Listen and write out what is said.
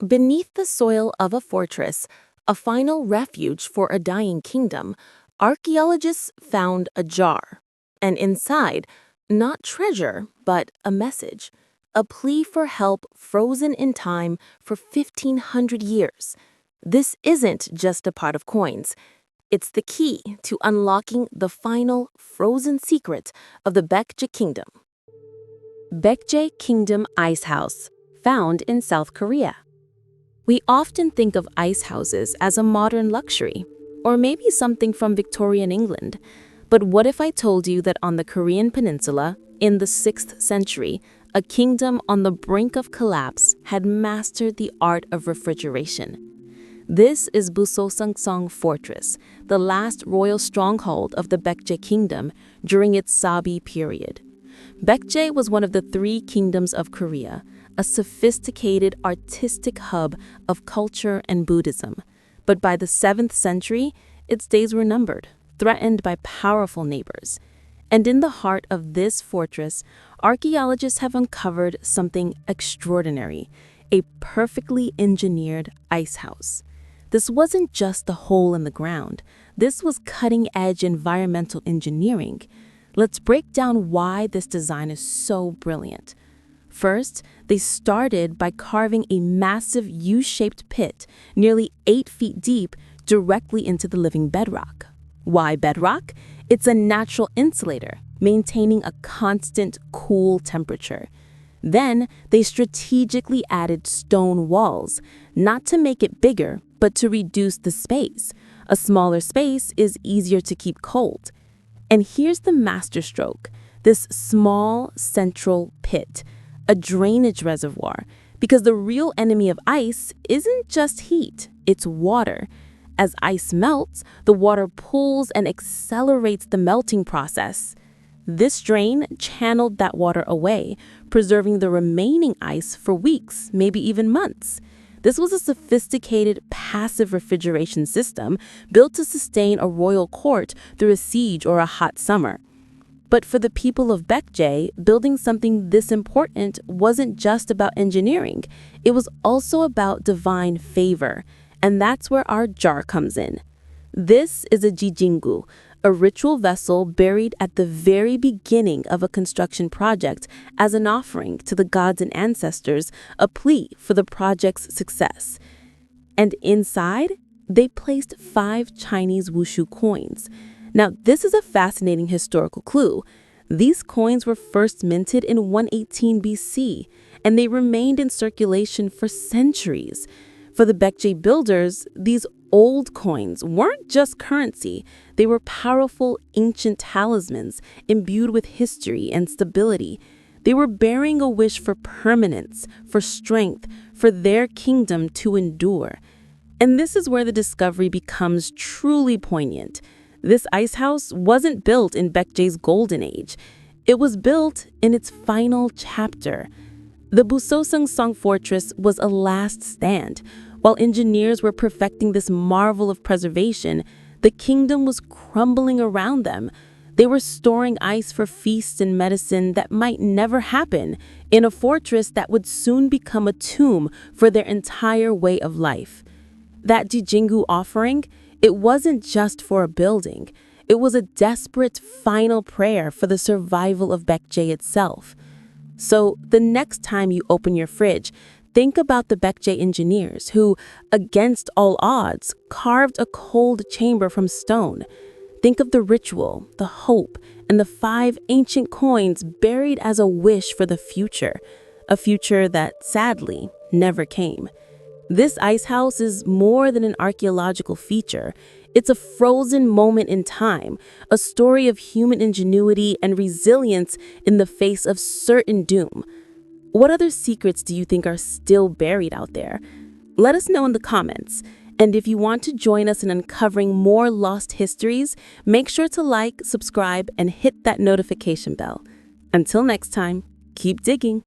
Beneath the soil of a fortress, a final refuge for a dying kingdom, archaeologists found a jar. And inside, not treasure, but a message. A plea for help frozen in time for 1,500 years. This isn't just a pot of coins. It's the key to unlocking the final frozen secret of the Baekje Kingdom. Baekje Kingdom Ice House, found in South Korea. We often think of ice houses as a modern luxury, or maybe something from Victorian England. But what if I told you that on the Korean peninsula, in the 6th century, a kingdom on the brink of collapse had mastered the art of refrigeration? This is Busosanseong Fortress, the last royal stronghold of the Baekje Kingdom during its Sabi period. Baekje was one of the 3 kingdoms of Korea, a sophisticated artistic hub of culture and Buddhism. But by the 7th century, its days were numbered, threatened by powerful neighbors. And in the heart of this fortress, archaeologists have uncovered something extraordinary, a perfectly engineered ice house. This wasn't just the hole in the ground. This was cutting-edge environmental engineering. Let's break down why this design is so brilliant. First, they started by carving a massive U-shaped pit, nearly 8 feet deep, directly into the living bedrock. Why bedrock? It's a natural insulator, maintaining a constant, cool temperature. Then, they strategically added stone walls, not to make it bigger, but to reduce the space. A smaller space is easier to keep cold. And here's the masterstroke, this small central pit, a drainage reservoir, because the real enemy of ice isn't just heat, it's water. As ice melts, the water pulls and accelerates the melting process. This drain channeled that water away, preserving the remaining ice for weeks, maybe even months. This was a sophisticated passive refrigeration system built to sustain a royal court through a siege or a hot summer. But for the people of Baekje, building something this important wasn't just about engineering. It was also about divine favor. And that's where our jar comes in. This is a jijingu, a ritual vessel buried at the very beginning of a construction project as an offering to the gods and ancestors, a plea for the project's success. And inside, they placed 5 Chinese wushu coins. Now, this is a fascinating historical clue. These coins were first minted in 118 BC, and they remained in circulation for centuries. For the Baekje builders, these old coins weren't just currency. They were powerful ancient talismans imbued with history and stability. They were bearing a wish for permanence, for strength, for their kingdom to endure. And this is where the discovery becomes truly poignant. This ice house wasn't built in Baekje's golden age. It was built in its final chapter. The Busosanseong Fortress was a last stand. While engineers were perfecting this marvel of preservation, the kingdom was crumbling around them. They were storing ice for feasts and medicine that might never happen, in a fortress that would soon become a tomb for their entire way of life. That jijingu offering, it wasn't just for a building. It was a desperate final prayer for the survival of Baekje itself. So the next time you open your fridge, think about the Baekje engineers who, against all odds, carved a cold chamber from stone. Think of the ritual, the hope, and the 5 ancient coins buried as a wish for the future, a future that, sadly, never came. This ice house is more than an archaeological feature. It's a frozen moment in time, a story of human ingenuity and resilience in the face of certain doom. What other secrets do you think are still buried out there? Let us know in the comments. And if you want to join us in uncovering more lost histories, make sure to like, subscribe, and hit that notification bell. Until next time, keep digging.